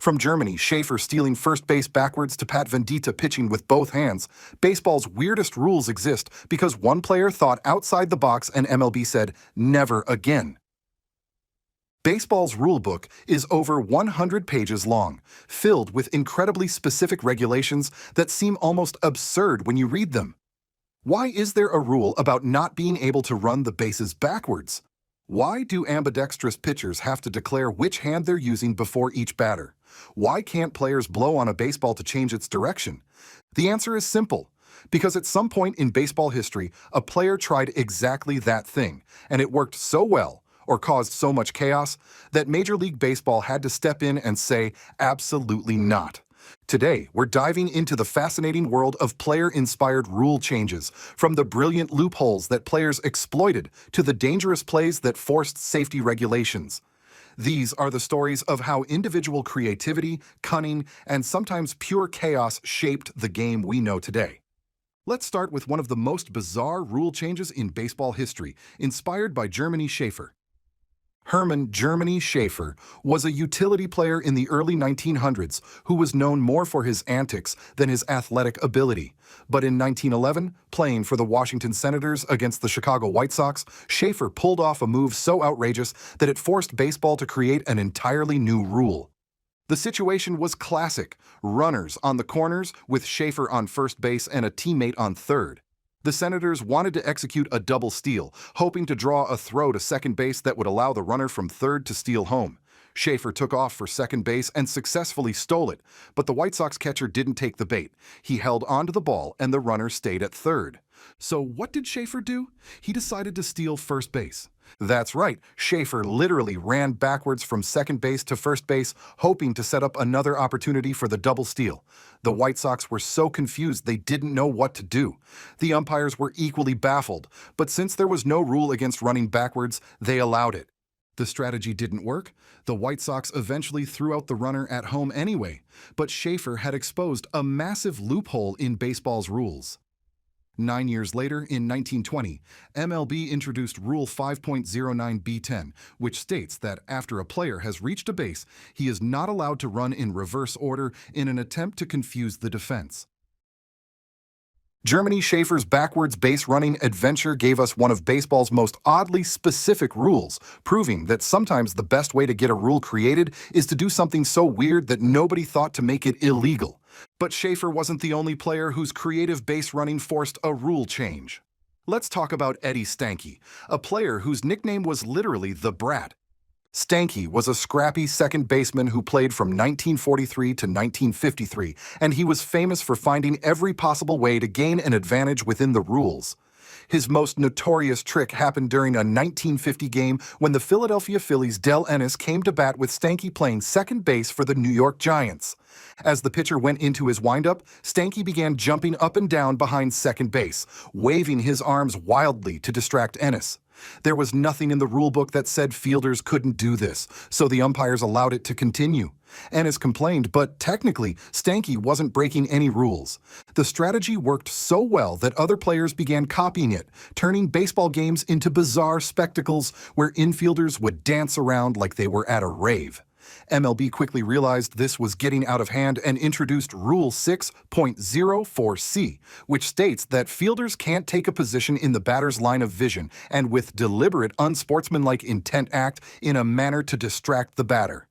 From Germany, Schaefer stealing first base backwards to Pat Vendita pitching with both hands, baseball's weirdest rules exist because one player thought outside the box and MLB said, never again. Baseball's rulebook is over 100 pages long, filled with incredibly specific regulations that seem almost absurd when you read them. Why is there a rule about not being able to run the bases backwards? Why do ambidextrous pitchers have to declare which hand they're using before each batter? Why can't players blow on a baseball to change its direction? The answer is simple. Because at some point in baseball history, a player tried exactly that thing, and it worked so well, or caused so much chaos, that Major League Baseball had to step in and say, absolutely not. Today, we're diving into the fascinating world of player-inspired rule changes, from the brilliant loopholes that players exploited to the dangerous plays that forced safety regulations. These are the stories of how individual creativity, cunning, and sometimes pure chaos shaped the game we know today. Let's start with one of the most bizarre rule changes in baseball history, inspired by Germany Schaefer. Hermann Germany Schaefer was a utility player in the early 1900s who was known more for his antics than his athletic ability. But in 1911, playing for the Washington Senators against the Chicago White Sox, Schaefer pulled off a move so outrageous that it forced baseball to create an entirely new rule. The situation was classic: runners on the corners with Schaefer on first base and a teammate on third. The Senators wanted to execute a double steal, hoping to draw a throw to second base that would allow the runner from third to steal home. Schaefer took off for second base and successfully stole it, but the White Sox catcher didn't take the bait. He held onto the ball and the runner stayed at third. So what did Schaefer do? He decided to steal first base. That's right, Schaefer literally ran backwards from second base to first base, hoping to set up another opportunity for the double steal. The White Sox were so confused they didn't know what to do. The umpires were equally baffled, but since there was no rule against running backwards, they allowed it. The strategy didn't work. The White Sox eventually threw out the runner at home anyway, but Schaefer had exposed a massive loophole in baseball's rules. 9 years later, in 1920, MLB introduced Rule 5.09b10, which states that after a player has reached a base, he is not allowed to run in reverse order in an attempt to confuse the defense. Germany Schaefer's backwards base running adventure gave us one of baseball's most oddly specific rules, proving that sometimes the best way to get a rule created is to do something so weird that nobody thought to make it illegal. But Schaefer wasn't the only player whose creative base running forced a rule change. Let's talk about Eddie Stanky, a player whose nickname was literally the Brat. Stanky was a scrappy second baseman who played from 1943 to 1953, and he was famous for finding every possible way to gain an advantage within the rules. His most notorious trick happened during a 1950 game when the Philadelphia Phillies' Del Ennis came to bat with Stanky playing second base for the New York Giants. As the pitcher went into his windup, Stanky began jumping up and down behind second base, waving his arms wildly to distract Ennis. There was nothing in the rulebook that said fielders couldn't do this, so the umpires allowed it to continue. Ennis complained, but technically, Stanky wasn't breaking any rules. The strategy worked so well that other players began copying it, turning baseball games into bizarre spectacles where infielders would dance around like they were at a rave. MLB quickly realized this was getting out of hand and introduced Rule 6.04c, which states that fielders can't take a position in the batter's line of vision and with deliberate unsportsmanlike intent act in a manner to distract the batter.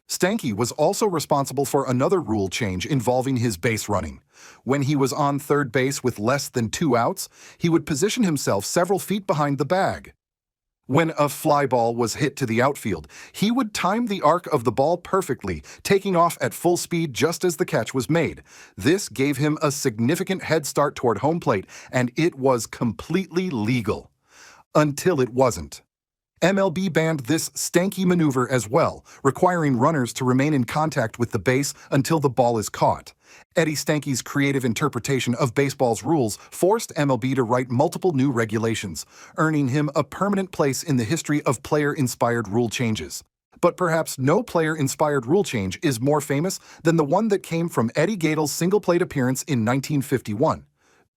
Stanky was also responsible for another rule change involving his base running. When he was on third base with less than 2 outs, he would position himself several feet behind the bag. When a fly ball was hit to the outfield, he would time the arc of the ball perfectly, taking off at full speed just as the catch was made. This gave him a significant head start toward home plate, and it was completely legal. Until it wasn't. MLB banned this Stanky maneuver as well, requiring runners to remain in contact with the base until the ball is caught. Eddie Stanky's creative interpretation of baseball's rules forced MLB to write multiple new regulations, earning him a permanent place in the history of player-inspired rule changes. But perhaps no player-inspired rule change is more famous than the one that came from Eddie Gatel's single-plate appearance in 1951.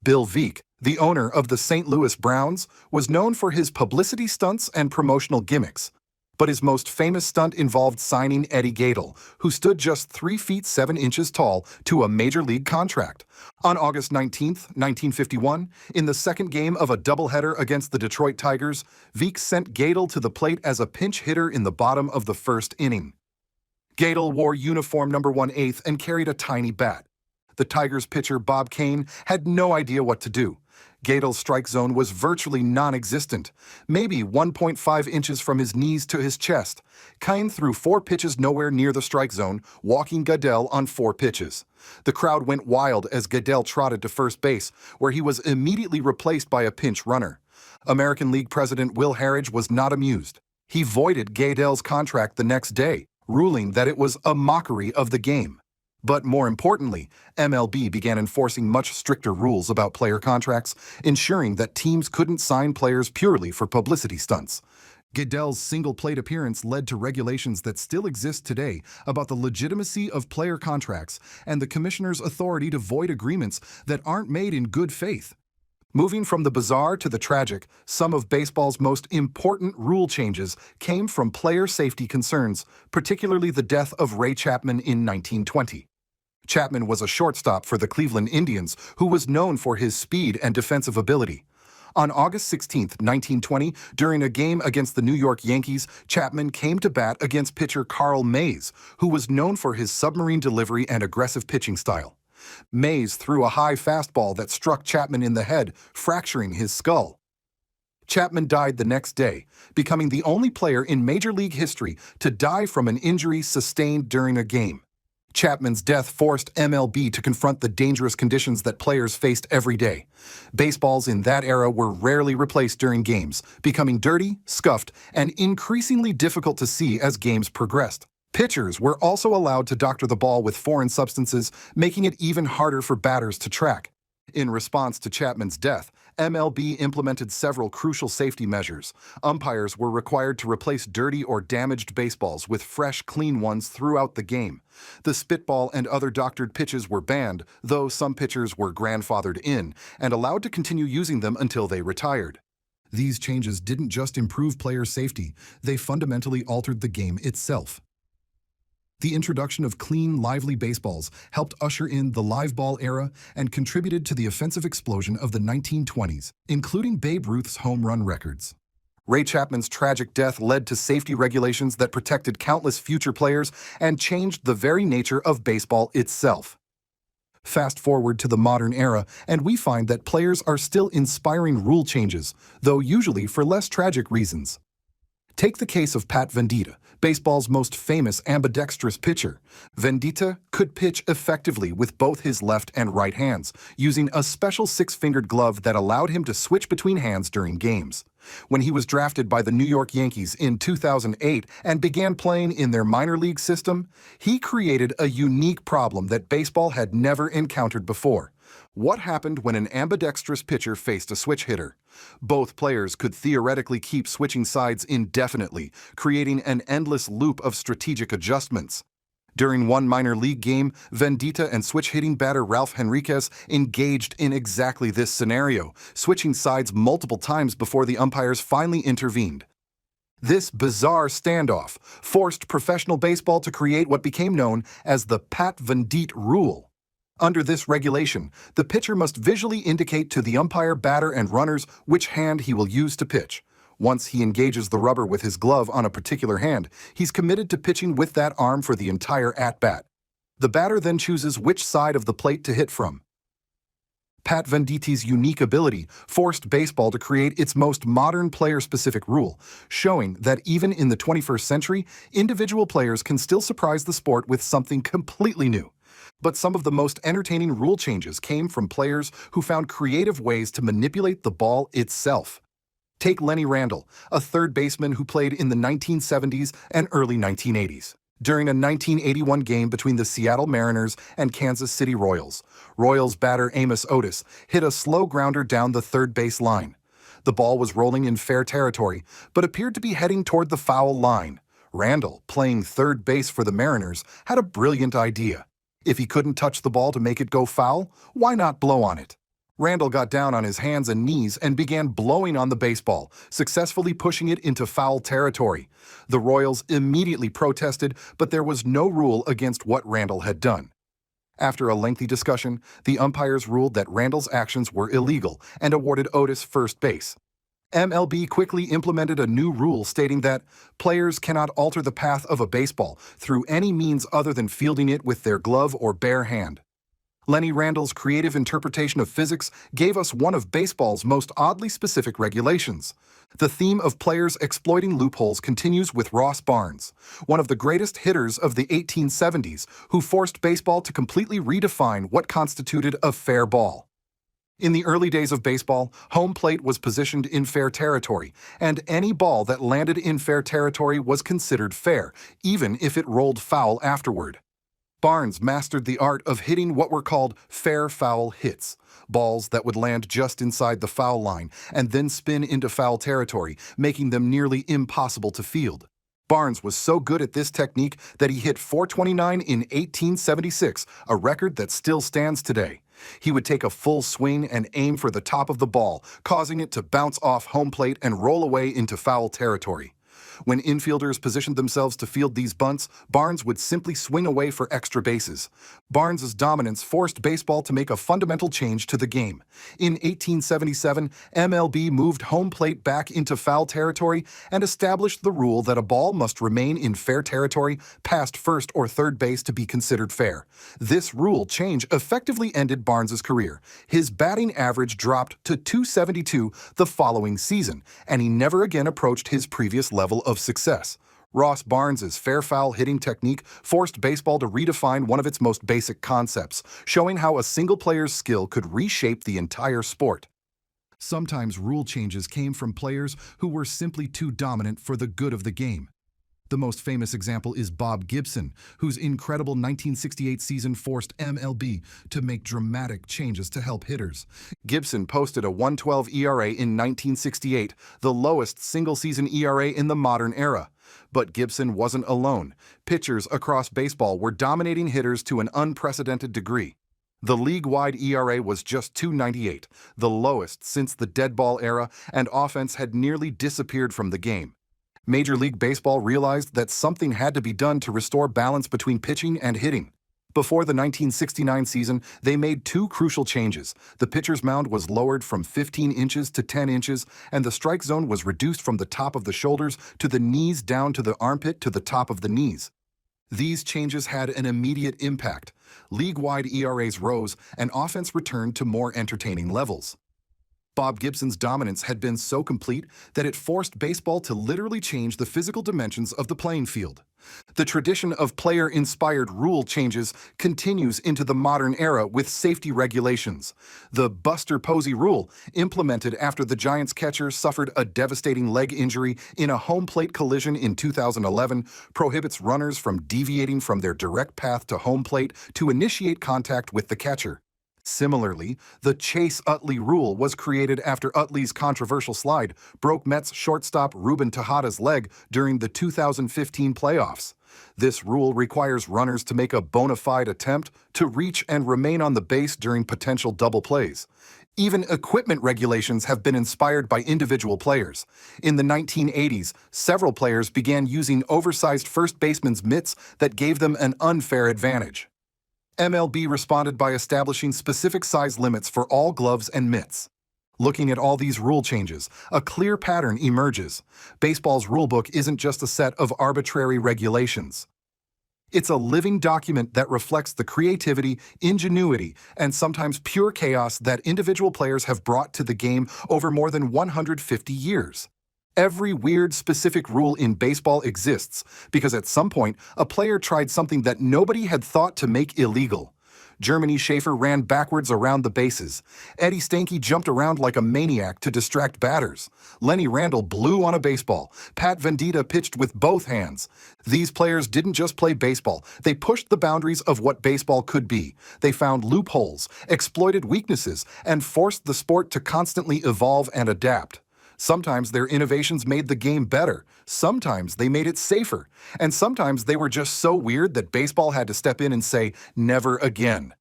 Bill Veeck, the owner of the St. Louis Browns, was known for his publicity stunts and promotional gimmicks. But his most famous stunt involved signing Eddie Gadel, who stood just 3 feet 7 inches tall, to a major league contract. On August 19, 1951, in the second game of a doubleheader against the Detroit Tigers, Veek sent Gadel to the plate as a pinch hitter in the bottom of the first inning. Gadel wore uniform number 1/8 and carried a tiny bat. The Tigers pitcher Bob Kane had no idea what to do. Gadel's strike zone was virtually non-existent, maybe 1.5 inches from his knees to his chest. Kane threw 4 pitches nowhere near the strike zone, walking Gadel on 4 pitches. The crowd went wild as Gadel trotted to first base, where he was immediately replaced by a pinch runner. American League President Will Harridge was not amused. He voided Gadel's contract the next day, ruling that it was a mockery of the game. But more importantly, MLB began enforcing much stricter rules about player contracts, ensuring that teams couldn't sign players purely for publicity stunts. Gadel's single-plate appearance led to regulations that still exist today about the legitimacy of player contracts and the commissioner's authority to void agreements that aren't made in good faith. Moving from the bizarre to the tragic, some of baseball's most important rule changes came from player safety concerns, particularly the death of Ray Chapman in 1920. Chapman was a shortstop for the Cleveland Indians, who was known for his speed and defensive ability. On August 16, 1920, during a game against the New York Yankees, Chapman came to bat against pitcher Carl Mays, who was known for his submarine delivery and aggressive pitching style. Mays threw a high fastball that struck Chapman in the head, fracturing his skull. Chapman died the next day, becoming the only player in Major League history to die from an injury sustained during a game. Chapman's death forced MLB to confront the dangerous conditions that players faced every day. Baseballs in that era were rarely replaced during games, becoming dirty, scuffed, and increasingly difficult to see as games progressed. Pitchers were also allowed to doctor the ball with foreign substances, making it even harder for batters to track. In response to Chapman's death, MLB implemented several crucial safety measures. Umpires were required to replace dirty or damaged baseballs with fresh, clean ones throughout the game. The spitball and other doctored pitches were banned, though some pitchers were grandfathered in and allowed to continue using them until they retired. These changes didn't just improve player safety, they fundamentally altered the game itself. The introduction of clean, lively baseballs helped usher in the live ball era and contributed to the offensive explosion of the 1920s, including Babe Ruth's home run records. Ray Chapman's tragic death led to safety regulations that protected countless future players and changed the very nature of baseball itself. Fast forward to the modern era, and we find that players are still inspiring rule changes, though usually for less tragic reasons. Take the case of Pat Venditta, baseball's most famous ambidextrous pitcher. Venditta could pitch effectively with both his left and right hands, using a special 6-fingered glove that allowed him to switch between hands during games. When he was drafted by the New York Yankees in 2008 and began playing in their minor league system, he created a unique problem that baseball had never encountered before. What happened when an ambidextrous pitcher faced a switch hitter? Both players could theoretically keep switching sides indefinitely, creating an endless loop of strategic adjustments. During one minor league game, Venditta and switch-hitting batter Ralph Henriquez engaged in exactly this scenario, switching sides multiple times before the umpires finally intervened. This bizarre standoff forced professional baseball to create what became known as the Pat Venditta rule. Under this regulation, the pitcher must visually indicate to the umpire, batter, and runners which hand he will use to pitch. Once he engages the rubber with his glove on a particular hand, he's committed to pitching with that arm for the entire at-bat. The batter then chooses which side of the plate to hit from. Pat Venditta's unique ability forced baseball to create its most modern player-specific rule, showing that even in the 21st century, individual players can still surprise the sport with something completely new. But some of the most entertaining rule changes came from players who found creative ways to manipulate the ball itself. Take Lenny Randle, a third baseman who played in the 1970s and early 1980s. During a 1981 game between the Seattle Mariners and Kansas City Royals, Royals batter Amos Otis hit a slow grounder down the third base line. The ball was rolling in fair territory, but appeared to be heading toward the foul line. Randle, playing third base for the Mariners, had a brilliant idea. If he couldn't touch the ball to make it go foul, why not blow on it? Randall got down on his hands and knees and began blowing on the baseball, successfully pushing it into foul territory. The Royals immediately protested, but there was no rule against what Randall had done. After a lengthy discussion, the umpires ruled that Randall's actions were illegal and awarded Otis first base. MLB quickly implemented a new rule stating that players cannot alter the path of a baseball through any means other than fielding it with their glove or bare hand. Lenny Randall's creative interpretation of physics gave us one of baseball's most oddly specific regulations. The theme of players exploiting loopholes continues with Ross Barnes, one of the greatest hitters of the 1870s, who forced baseball to completely redefine what constituted a fair ball. In the early days of baseball, home plate was positioned in fair territory, and any ball that landed in fair territory was considered fair, even if it rolled foul afterward. Barnes mastered the art of hitting what were called fair foul hits, balls that would land just inside the foul line and then spin into foul territory, making them nearly impossible to field. Barnes was so good at this technique that he hit .429 in 1876, a record that still stands today. He would take a full swing and aim for the top of the ball, causing it to bounce off home plate and roll away into foul territory. When infielders positioned themselves to field these bunts, Barnes would simply swing away for extra bases. Barnes's dominance forced baseball to make a fundamental change to the game. In 1877, MLB moved home plate back into foul territory and established the rule that a ball must remain in fair territory past first or third base to be considered fair. This rule change effectively ended Barnes's career. His batting average dropped to .272 the following season, and he never again approached his previous level of success. Ross Barnes's fair foul hitting technique forced baseball to redefine one of its most basic concepts, showing how a single player's skill could reshape the entire sport. Sometimes rule changes came from players who were simply too dominant for the good of the game. The most famous example is Bob Gibson, whose incredible 1968 season forced MLB to make dramatic changes to help hitters. Gibson posted a 1.12 ERA in 1968, the lowest single-season ERA in the modern era. But Gibson wasn't alone. Pitchers across baseball were dominating hitters to an unprecedented degree. The league-wide ERA was just .298, the lowest since the dead ball era, and offense had nearly disappeared from the game. Major League Baseball realized that something had to be done to restore balance between pitching and hitting. Before the 1969 season, they made two crucial changes. The pitcher's mound was lowered from 15 inches to 10 inches, and the strike zone was reduced from the top of the shoulders to the knees down to the armpit to the top of the knees. These changes had an immediate impact. League-wide ERAs rose, and offense returned to more entertaining levels. Bob Gibson's dominance had been so complete that it forced baseball to literally change the physical dimensions of the playing field. The tradition of player-inspired rule changes continues into the modern era with safety regulations. The Buster Posey rule, implemented after the Giants catcher suffered a devastating leg injury in a home plate collision in 2011, prohibits runners from deviating from their direct path to home plate to initiate contact with the catcher. Similarly, the Chase Utley rule was created after Utley's controversial slide broke Mets shortstop Ruben Tejada's leg during the 2015 playoffs. This rule requires runners to make a bona fide attempt to reach and remain on the base during potential double plays. Even equipment regulations have been inspired by individual players. In the 1980s, several players began using oversized first baseman's mitts that gave them an unfair advantage. MLB responded by establishing specific size limits for all gloves and mitts. Looking at all these rule changes, a clear pattern emerges. Baseball's rulebook isn't just a set of arbitrary regulations. It's a living document that reflects the creativity, ingenuity, and sometimes pure chaos that individual players have brought to the game over more than 150 years. Every weird, specific rule in baseball exists because at some point, a player tried something that nobody had thought to make illegal. Germany Schaefer ran backwards around the bases. Eddie Stanky jumped around like a maniac to distract batters. Lenny Randall blew on a baseball. Pat Venditta pitched with both hands. These players didn't just play baseball. They pushed the boundaries of what baseball could be. They found loopholes, exploited weaknesses, and forced the sport to constantly evolve and adapt. Sometimes their innovations made the game better, sometimes they made it safer, and sometimes they were just so weird that baseball had to step in and say, never again.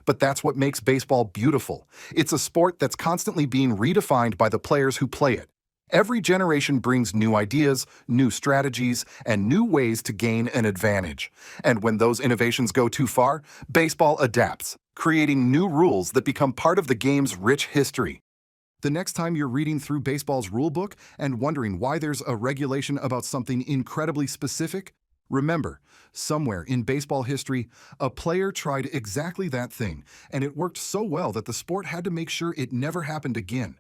But that's what makes baseball beautiful. It's a sport that's constantly being redefined by the players who play it. Every generation brings new ideas, new strategies, and new ways to gain an advantage. And when those innovations go too far, baseball adapts, creating new rules that become part of the game's rich history. The next time you're reading through baseball's rulebook and wondering why there's a regulation about something incredibly specific, remember, somewhere in baseball history, a player tried exactly that thing, and it worked so well that the sport had to make sure it never happened again.